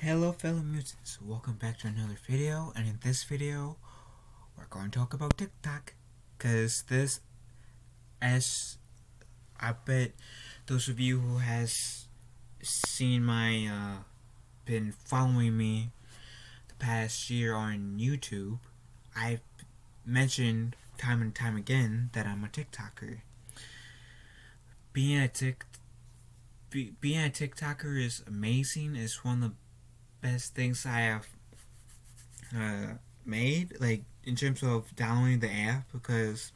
Hello fellow mutants, welcome back to another video, and in this video we're going to talk about TikTok, cause this, as I bet those of you who has seen my been following me the past year on YouTube, I've mentioned time and time again that I'm a TikToker. Being a TikToker is amazing. It's one of the best things I have made, like in terms of downloading the app, because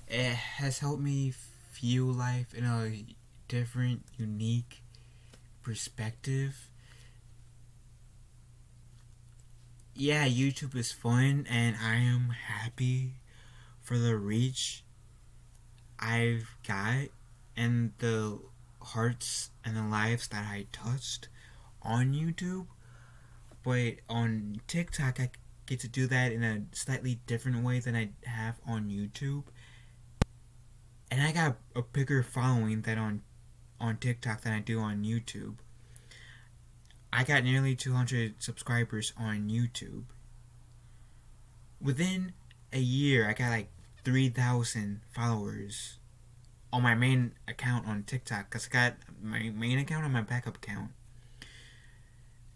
it has helped me view life in a different, unique perspective. Yeah, YouTube is fun, and I am happy for the reach I've got and the hearts and the lives that I touched on YouTube. But on TikTok, I get to do that in a slightly different way than I have on YouTube. And I got a bigger following than on TikTok than I do on YouTube. I got nearly 200 subscribers on YouTube. Within a year, I got like 3,000 followers on my main account on TikTok, because I got my main account and my backup account.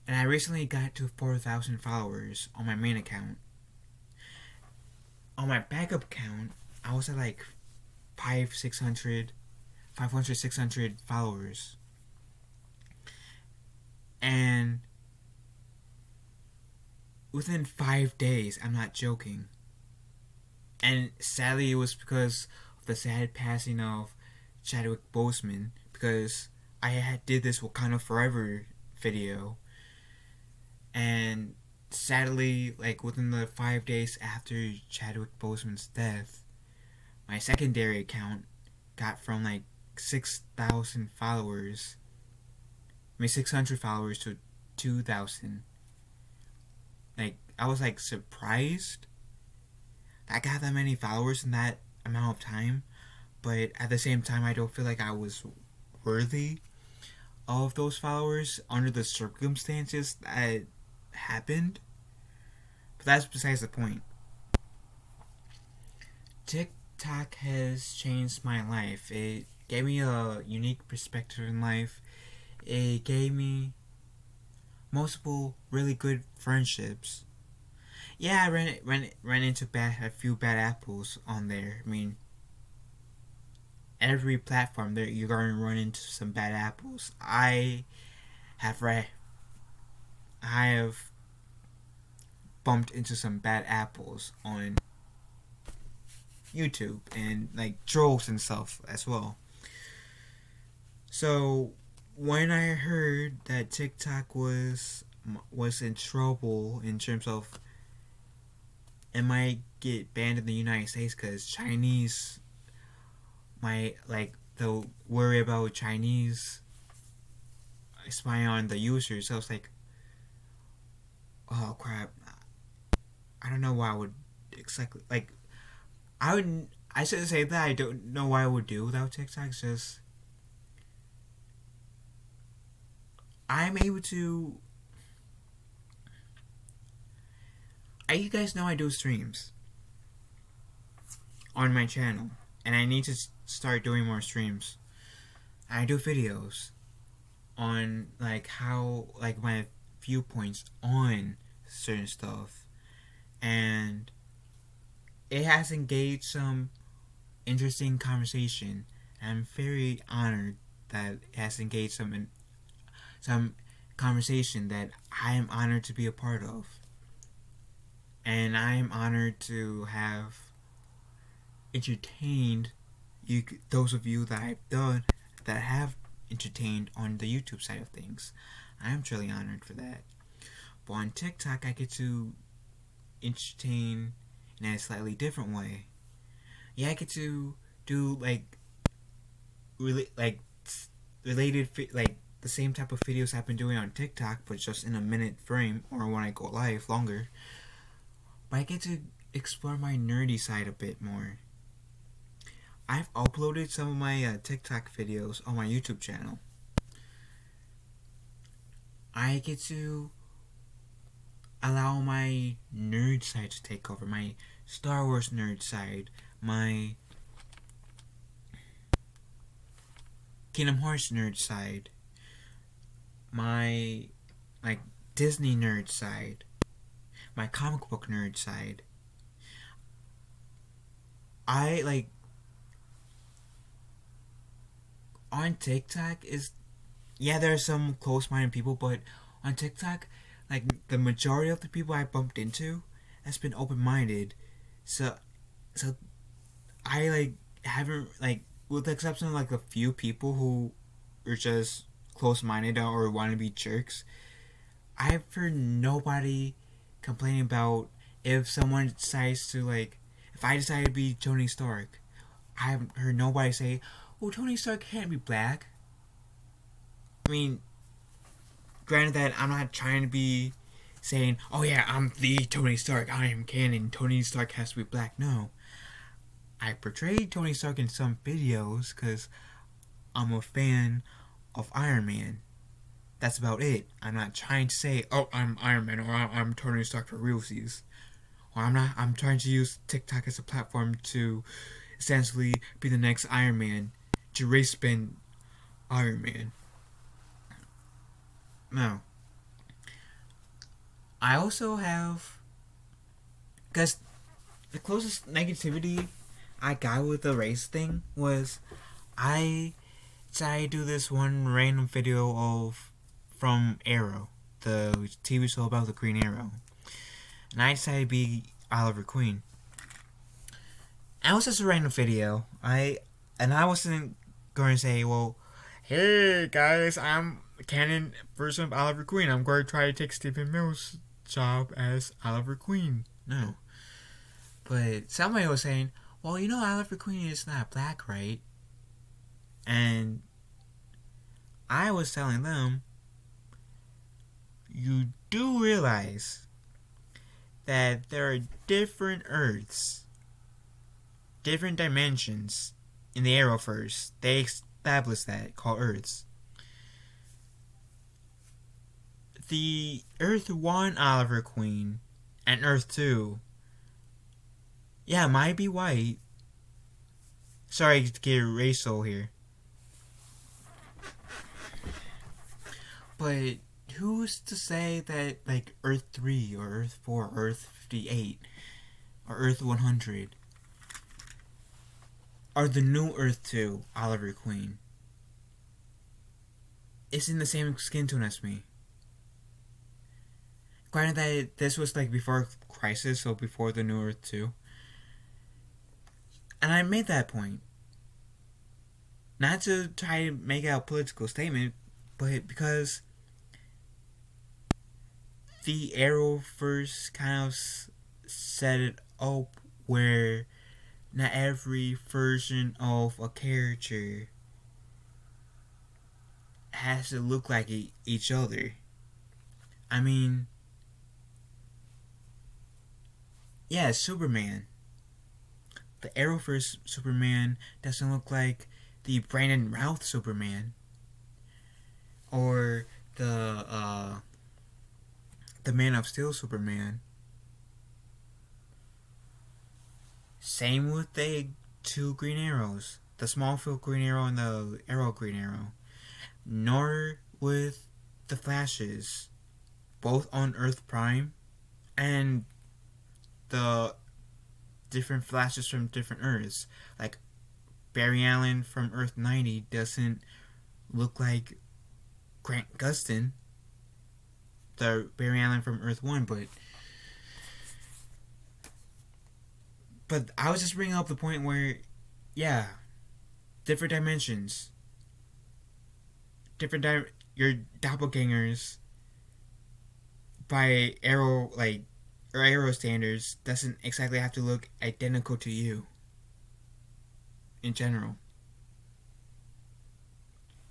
And I recently got to 4,000 followers on my main account. On my backup account, I was at like 500, 600 followers. And within 5 days, I'm not joking. And sadly, it was because of the sad passing of Chadwick Boseman, because I did this Wakanda Forever video. And sadly, like within the 5 days after Chadwick Boseman's death, my secondary account got from like 6,000 followers, 600 followers to 2,000. Like, I was like surprised I got that many followers in that amount of time, but at the same time, I don't feel like I was worthy of those followers under the circumstances that happened. But that's besides the point. TikTok has changed my life. It gave me a unique perspective in life. It gave me multiple really good friendships. Yeah, I ran into a few bad apples on there. I mean, every platform there you're going to run into some bad apples. I have bumped into some bad apples on YouTube, and like trolls and stuff as well. So when I heard that TikTok was in trouble in terms of it might get banned in the United States because Chinese might, like, the worry about Chinese spying on the users. So I was like, oh crap, I don't know what I would exactly, like, I shouldn't say that I don't know what I would do without TikTok. It's just I'm able to. You guys know I do streams on my channel, and I need to start doing more streams. I do videos on like how, like, my viewpoints on certain stuff, and it has engaged some interesting conversation. I'm very honored that it has engaged some conversation that I am honored to be a part of. And I am honored to have entertained you, those of you that have entertained on the YouTube side of things. I am truly honored for that. But on TikTok, I get to entertain in a slightly different way. Yeah, I get to do like related like the same type of videos I've been doing on TikTok, but just in a minute frame, or when I go live longer. But I get to explore my nerdy side a bit more. I've uploaded some of my TikTok videos on my YouTube channel. I get to allow my nerd side to take over. My Star Wars nerd side, my Kingdom Hearts nerd side, my like Disney nerd side, my comic book nerd side. I like on TikTok is there are some close-minded people, but on TikTok, like the majority of the people I bumped into has been open-minded. So so I like haven't like with the exception of like a few people who are just close-minded or want to be jerks. I've heard nobody complaining about if someone decides to like if I decide to be Tony Stark. I haven't heard nobody say, "Oh, Tony Stark can't be black." I mean, granted that I'm not trying to be saying, "Oh yeah, I'm the Tony Stark. I am canon. Tony Stark has to be black." No, I portrayed Tony Stark in some videos because I'm a fan of Iron Man. That's about it. I'm not trying to say, "Oh, I'm Iron Man" or "I'm Tony Stark for realsies." Or I'm not. I'm trying to use TikTok as a platform to essentially be the next Iron Man, to race spin Iron Man. No. I also have, because the closest negativity I got with the race thing was I decided to do this one random video of from Arrow, the TV show about the Green Arrow, and I decided to be Oliver Queen. And it was just a random video. I wasn't going to say, well, hey guys, I'm canon version of Oliver Queen. I'm going to try to take Stephen Mill's job as Oliver Queen. No. But somebody was saying, well, you know Oliver Queen is not black, right? And I was telling them, you do realize that there are different Earths, different dimensions in the Arrowverse. They established that, called Earths. The Earth 1 Oliver Queen and Earth 2, might be white. Sorry to get racial here. But who's to say that like Earth 3 or Earth 4 or Earth 58 or Earth 100 are the new Earth 2 Oliver Queen? It's in the same skin tone as me. Granted that this was like before Crisis, so before the new Earth 2. And I made that point. Not to try to make a political statement, but because the Arrowverse kind of set it up where not every version of a character has to look like each other. I mean, Superman. The Arrowverse Superman doesn't look like the Brandon Routh Superman, or the Man of Steel Superman. Same with the two Green Arrows, the Smallville Green Arrow and the Arrow Green Arrow. Nor with the Flashes, both on Earth Prime, and the different Flashes from different Earths. Like Barry Allen from Earth 90 doesn't look like Grant Gustin, the Barry Allen from Earth 1, but I was just bringing up the point where, different dimensions, your doppelgangers by Arrow standards doesn't exactly have to look identical to you. In general,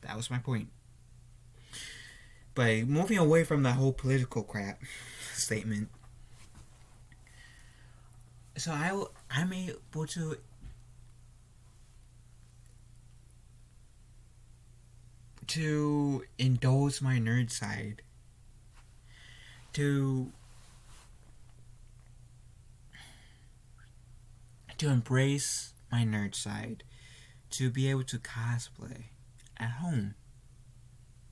that was my point. But moving away from the whole political crap statement, so I'm able to indulge my nerd side to embrace my nerd side, to be able to cosplay at home.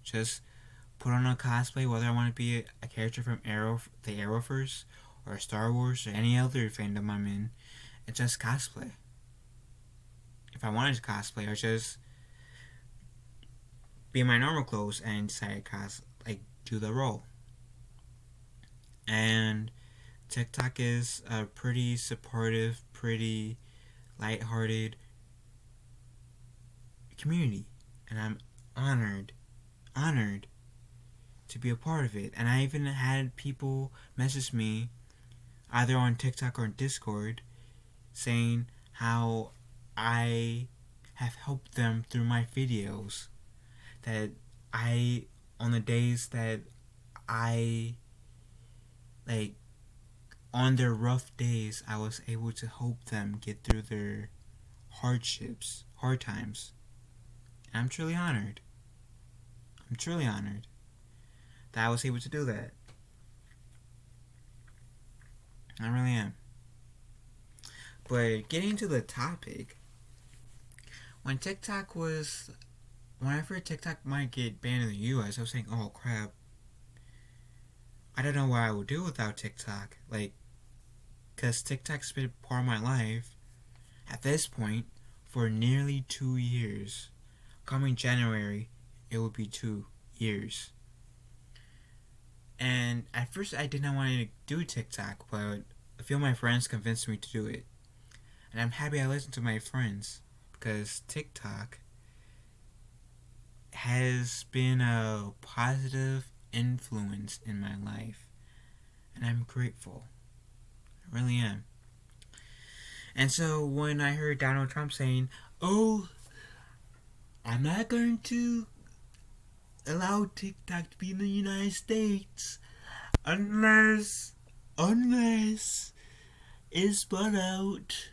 Just put on a cosplay, whether I want to be a character from the Arrowverse, or Star Wars, or any other fandom I'm in, and just cosplay. If I wanted to cosplay, or just be in my normal clothes and decide to do the role. And TikTok is a pretty supportive, pretty lighthearted community, and I'm honored to be a part of it. And I even had people message me either on TikTok or on Discord saying how I have helped them through my videos, that on the days that I on their rough days, I was able to help them get through their hard times. And I'm truly honored that I was able to do that. I really am. But getting to the topic, when I heard TikTok might get banned in the US, I was saying, oh crap, I don't know what I would do without TikTok. Because TikTok's been part of my life at this point for nearly 2 years. Coming January, it will be 2 years. And at first I did not want to do TikTok, but a few of my friends convinced me to do it. And I'm happy I listened to my friends, because TikTok has been a positive influence in my life. And I'm grateful. I really am. And so when I heard Donald Trump saying, oh, I'm not going to allow TikTok to be in the United States unless it's bought out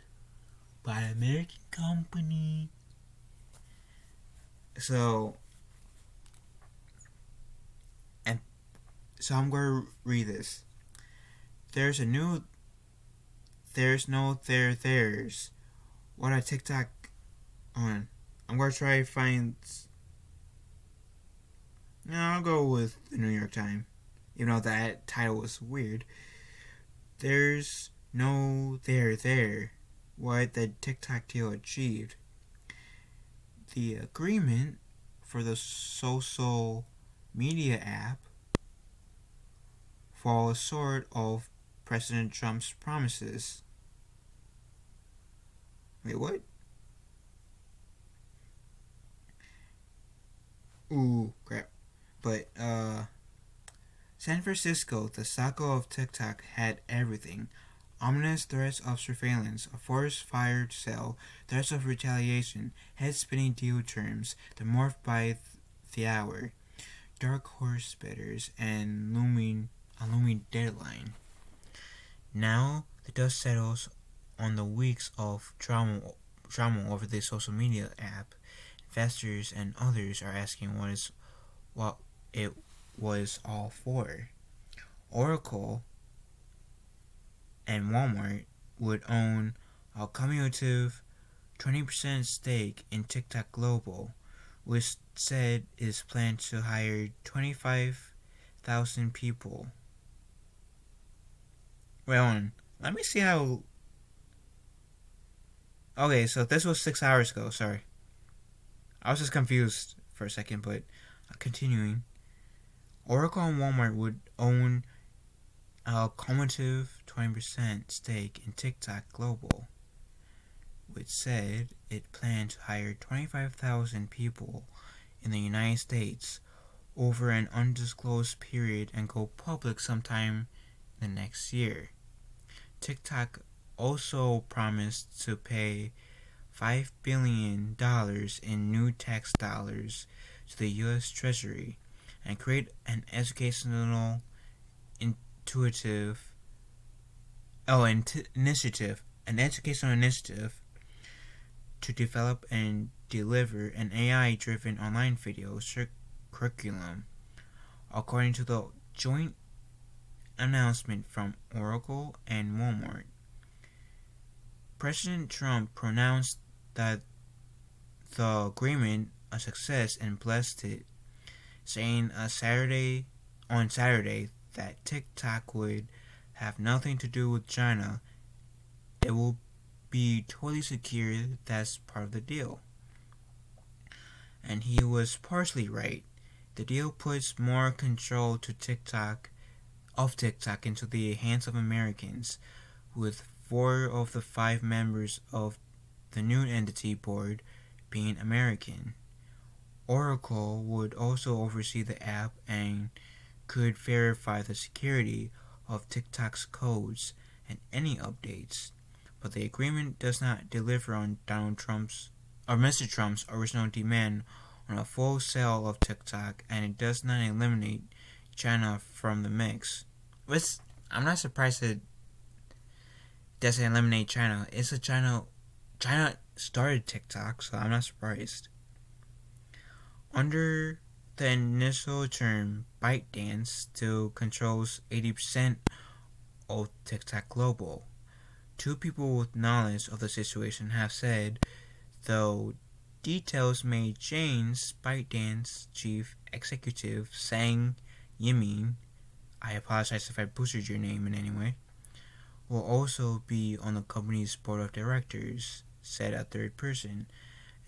by an American company. So I'm going to read this. There's what a TikTok on. I'm going to try to find. No, I'll go with the New York Times, even though that title was weird. There's no there. What the TikTok deal achieved. The agreement for the social media app falls short of President Trump's promises. Wait, what? Ooh, crap. But, San Francisco, the cycle of TikTok had everything. Ominous threats of surveillance, a forest fire sale, threats of retaliation, head-spinning deal terms, the morph by the hour, dark horse bidders, and a looming deadline. Now, the dust settles on the weeks of drama over the social media app. Investors and others are asking what it was all for. Oracle and Walmart would own a cumulative 20% stake in TikTok Global, which said is planned to hire 25,000 people. Wait on. Let me see how. Okay, so this was 6 hours ago. Sorry. I was just confused for a second, but continuing. Oracle and Walmart would own a cumulative 20% stake in TikTok Global, which said it planned to hire 25,000 people in the United States over an undisclosed period and go public sometime the next year. TikTok also promised to pay $5 billion in new tax dollars to the U.S. Treasury and create an educational initiative to develop and deliver an AI-driven online video curriculum. According to the Joint announcement from Oracle and Walmart. President Trump pronounced that the agreement a success and blessed it, saying on Saturday that TikTok would have nothing to do with China. It will be totally secure. That's part of the deal. And he was partially right. The deal puts more control to TikTok into the hands of Americans, with 4 of the 5 members of the new entity board being American. Oracle would also oversee the app and could verify the security of TikTok's codes and any updates. But the agreement does not deliver on Mr. Trump's original demand on a full sale of TikTok, and it does not eliminate China from the mix. I'm not surprised that it doesn't eliminate China. China started TikTok, so I'm not surprised. Under the initial term, ByteDance still controls 80% of TikTok Global. 2 people with knowledge of the situation have said, though details may change, ByteDance chief executive Sang Yimin, I apologize if I butchered your name in any way, will also be on the company's board of directors, said a third person,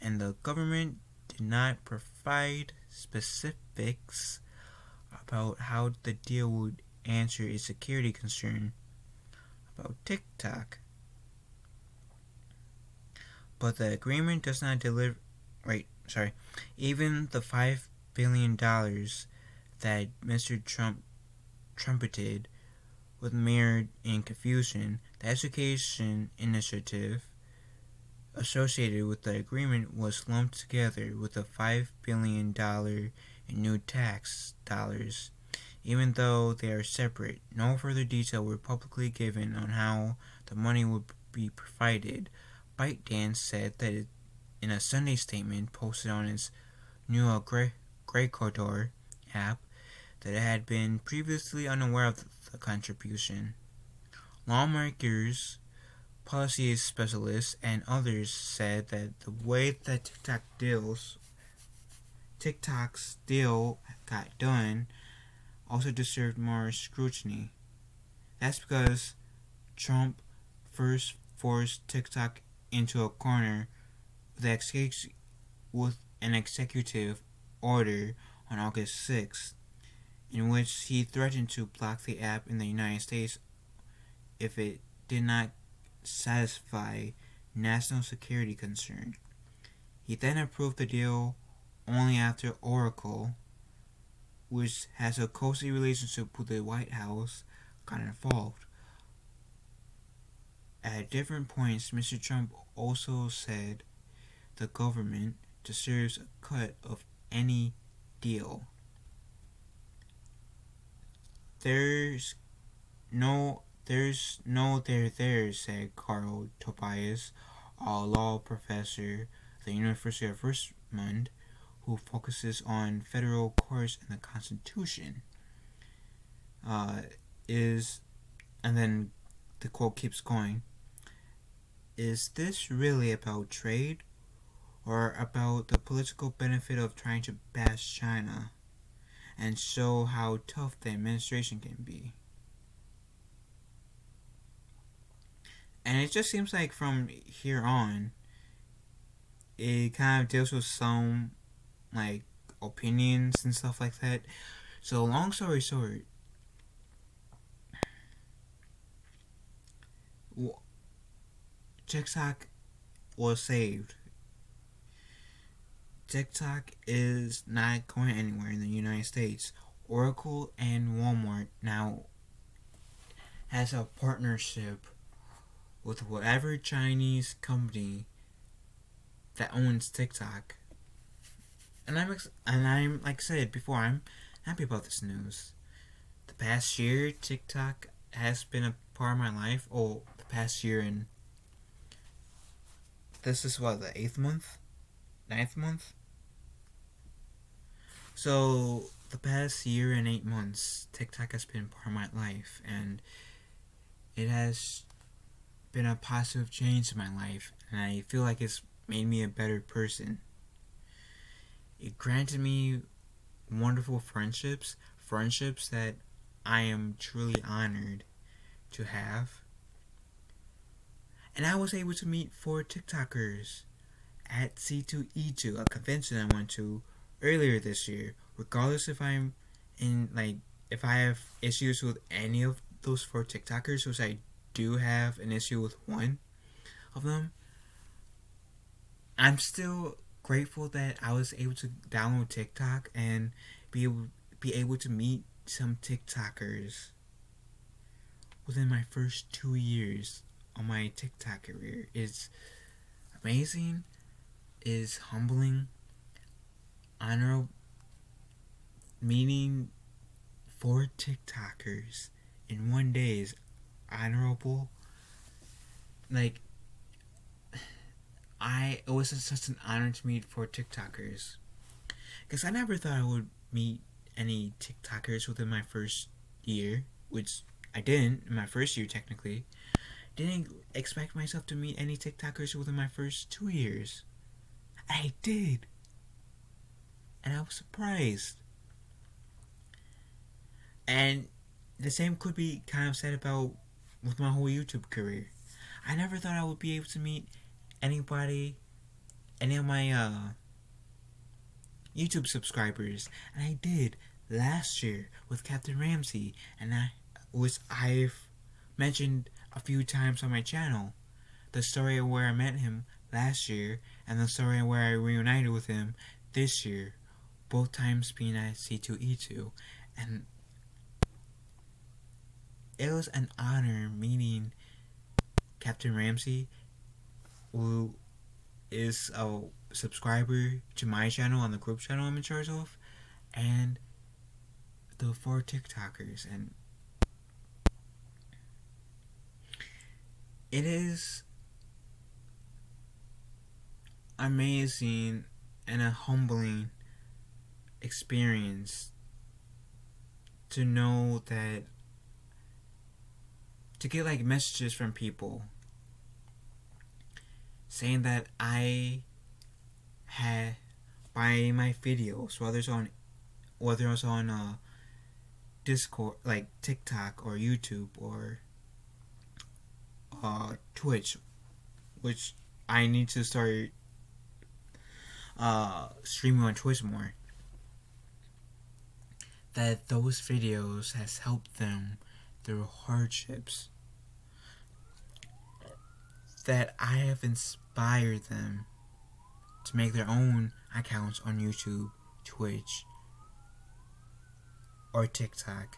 and the government did not provide specifics about how the deal would answer a security concern about TikTok. But the agreement does not deliver. Even the $5 billion that Mr. Trump trumpeted was mirrored in confusion. The education initiative associated with the agreement was lumped together with the $5 billion in new tax dollars. Even though they are separate, no further detail were publicly given on how the money would be provided. ByteDance said that in a Sunday statement posted on its new Skattered app that it had been previously unaware of the contribution. Lawmakers, policy specialists, and others said that the way that TikTok's deal got done also deserved more scrutiny. That's because Trump first forced TikTok into a corner with an executive order on August 6th, in which he threatened to block the app in the United States if it did not satisfy national security concerns. He then approved the deal only after Oracle, which has a cozy relationship with the White House, got involved. At different points, Mr. Trump also said the government deserves a cut of any deal. There's no there, said Carl Tobias, a law professor at the University of Richmond, who focuses on federal courts and the Constitution. And then the quote keeps going, is this really about trade or about the political benefit of trying to bash China and show how tough the administration can be? And it just seems like from here on, it kind of deals with some like opinions and stuff like that. So long story short, TikTok was saved. TikTok is not going anywhere in the United States. Oracle and Walmart now has a partnership with whatever Chinese company that owns TikTok. And I'm like I said before, I'm happy about this news. The past year, TikTok has been a part of my life. Oh, the past year, and this is what, the 8th month? 9th month? So the past year and 8 months, TikTok has been part of my life, and it has been a positive change in my life, and I feel like it's made me a better person. It granted me wonderful friendships that I am truly honored to have. And I was able to meet 4 TikTokers at C2E2, a convention I went to earlier this year. Regardless if I'm in, like, if I have issues with any of those 4 TikTokers, which I do have an issue with one of them, I'm still grateful that I was able to download TikTok and be able to meet some TikTokers within my first 2 years on my TikTok career. It's amazing, is humbling, honorable. Meeting 4 TikTokers in one day is honorable. Like, it was such an honor to meet 4 TikTokers, because I never thought I would meet any TikTokers within my first year, which I didn't in my first year technically. Didn't expect myself to meet any TikTokers within my first 2 years. I did, and I was surprised. And the same could be kind of said about with my whole YouTube career. I never thought I would be able to meet anybody, any of my YouTube subscribers, and I did last year with Captain Ramsey, and I've mentioned a few times on my channel. The story of where I met him last year, and the story of where I reunited with him this year, both times being at C2E2, and it was an honor meeting Captain Ramsey, who is a subscriber to my channel on the group channel I'm in charge of, and the 4 TikTokers. And it is amazing and a humbling experience to know that, to get like messages from people saying that I had, by my videos, whether it's on Discord, like TikTok or YouTube or Twitch, which I need to start streaming on Twitch more, that those videos has helped them through hardships, that I have inspired them to make their own accounts on YouTube, Twitch, or TikTok.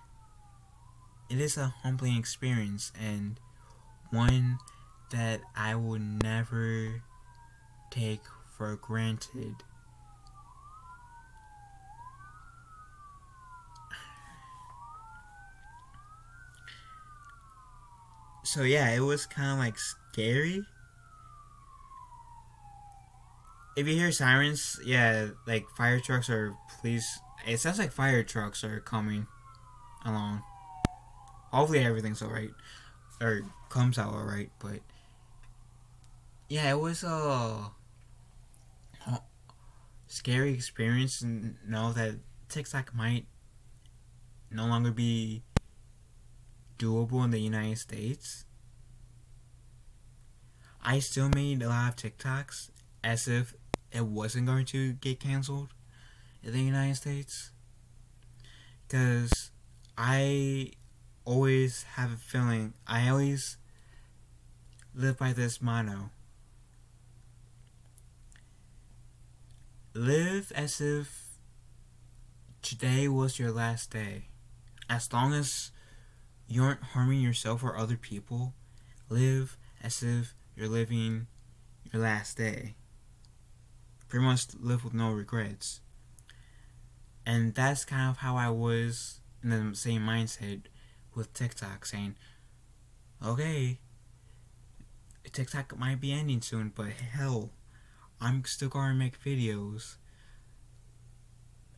It is a humbling experience, and one that I will never take for granted. So yeah, it was kind of like scary. If you hear sirens, yeah, like fire trucks or police, it sounds like fire trucks are coming along. Hopefully everything's alright, or comes out alright, but yeah, it was a scary experience, and know that TikTok might no longer be doable in the United States. I still made a lot of TikToks as if it wasn't going to get canceled in the United States, because I always have a feeling, I always live by this motto: live as if today was your last day. As long as you aren't harming yourself or other people, live as if you're living your last day. Pretty much live with no regrets. And that's kind of how I was in the same mindset with TikTok, saying, okay, TikTok might be ending soon, but hell, I'm still gonna make videos.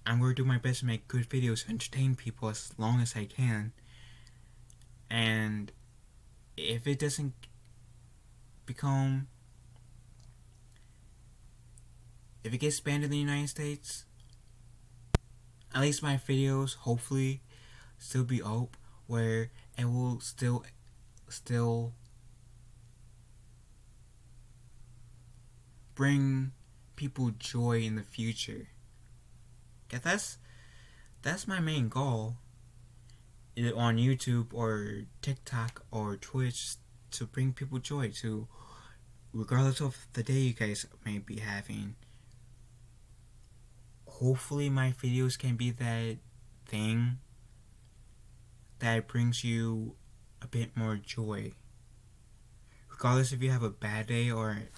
I'm going to do my best to make good videos, entertain people as long as I can. And if it doesn't become, if it gets banned in the United States, at least my videos hopefully still be up, where it will still bring people joy in the future. Yeah, that's my main goal, either on YouTube or TikTok or Twitch, to bring people joy, to, regardless of the day you guys may be having. Hopefully my videos can be that thing that brings you a bit more joy. Regardless if you have a bad day or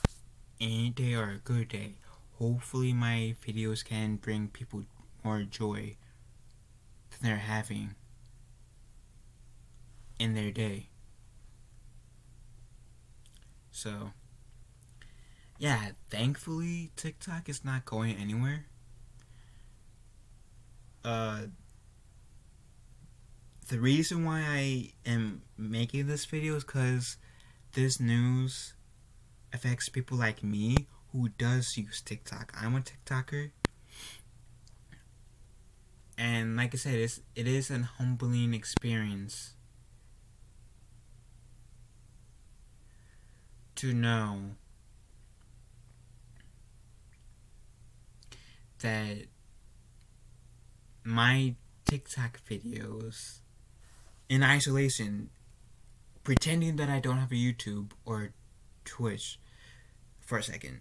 any day or a good day, hopefully my videos can bring people more joy than they're having in their day. So, yeah, thankfully TikTok is not going anywhere. The reason why I am making this video is because this news affects people like me who does use TikTok. I'm a TikToker, and like I said, it is an humbling experience to know that my TikTok videos, in isolation, pretending that I don't have a YouTube or Twitch for a second,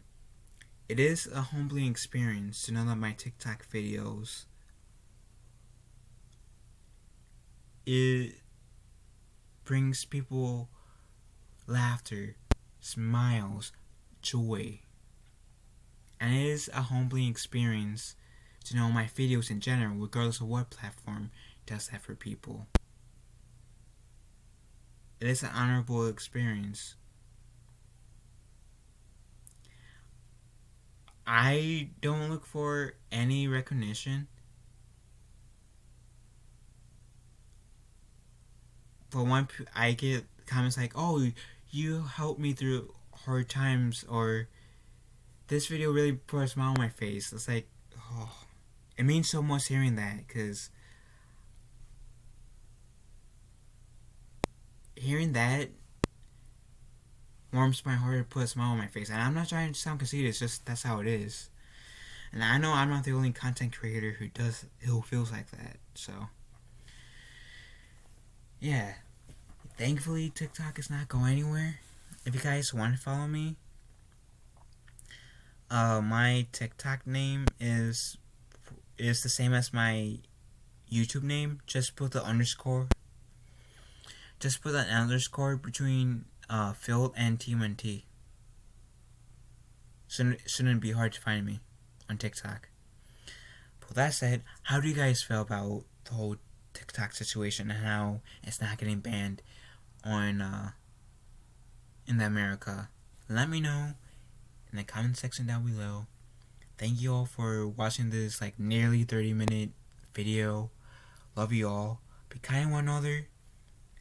it is a humbling experience to know that my TikTok videos, it brings people laughter, smiles, joy. And it is a humbling experience to know my videos in general, regardless of what platform, does that for people. It is an honorable experience. I don't look for any recognition, but when I get comments like, "Oh, you helped me through hard times," or "This video really put a smile on my face," it's like, oh, it means so much hearing that, because hearing that warms my heart to put a smile on my face. And I'm not trying to sound conceited, it's just that's how it is. And I know I'm not the only content creator who feels like that. So yeah, thankfully TikTok is not going anywhere. If you guys want to follow me, my TikTok name is the same as my YouTube name. Just put the underscore. Just put an underscore between Phil and TMNT. Shouldn't be hard to find me on TikTok. But with that said, how do you guys feel about the whole TikTok situation and how it's not getting banned on in America? Let me know in the comment section down below. Thank you all for watching this like nearly 30-minute video. Love you all. Be kind to one another.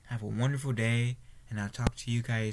Have a wonderful day, and I'll talk to you guys